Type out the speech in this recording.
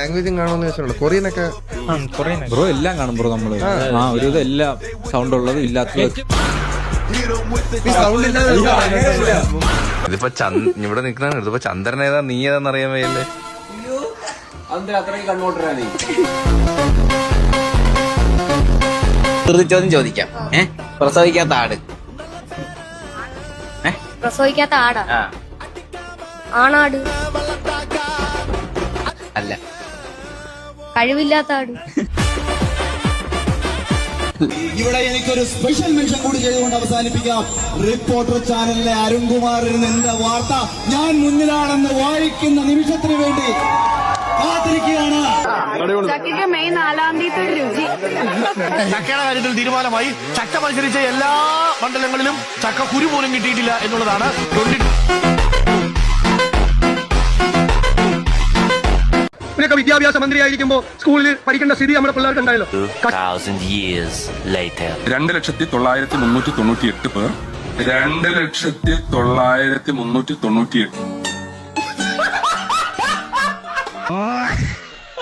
ലാംഗ്വേജും കാണുമെന്ന് വെച്ചിട്ടുണ്ട്. കൊറിയനൊക്കെ ബ്രോ എല്ലാം കാണും ബ്രോ നമ്മള്. ഒരുവിധം എല്ലാ സൗണ്ട് ഉള്ളതും ഇല്ലാത്തതും. ഇതിപ്പോ ഇവിടെ നിൽക്കുന്ന ഇതിപ്പോ ചന്ദ്രൻ ഏതാ നീ ഏതാന്ന് അറിയാൻ വയ്യല്ലേ. ചോദ്യം ചോദിക്കാം. പ്രസവിക്കാത്ത ആട്. പ്രസവിക്കാത്ത ആടാ? ആണാട്. അല്ല. കഴിവില്ലാത്ത ആട്. ഇവിടെ എനിക്കൊരു സ്പെഷ്യൽ മെൻഷൻ കൂടി ചെയ്തുകൊണ്ട് അവസാനിപ്പിക്കാം. റിപ്പോർട്ടർ ചാനലിലെ അരുൺകുമാറിൽ നിന്ന് വാർത്ത ഞാൻ മുന്നിലാണെന്ന് വായിക്കുന്ന നിമിഷത്തിന് വേണ്ടി കാത്തിരിക്കുകയാണ്. ചക്കയ്ക്ക് മെയ് 4-ാം തീയതി രുചി. ചക്കയുടെ കാര്യത്തിൽ തീരുമാനമായി. ചക്ക മത്സരിച്ച എല്ലാ മണ്ഡലങ്ങളിലും ചക്ക കുരു പോലും കിട്ടിയിട്ടില്ല എന്നുള്ളതാണ്. ഇവരൊക്കെ വിദ്യാഭ്യാസ മന്ത്രിയായിരിക്കുമ്പോ സ്കൂളിൽ പഠിക്കേണ്ട സ്ഥിതി നമ്മുടെ പിള്ളേർക്ക് ഉണ്ടായല്ലോ. 2,998 പേർ. 2,998.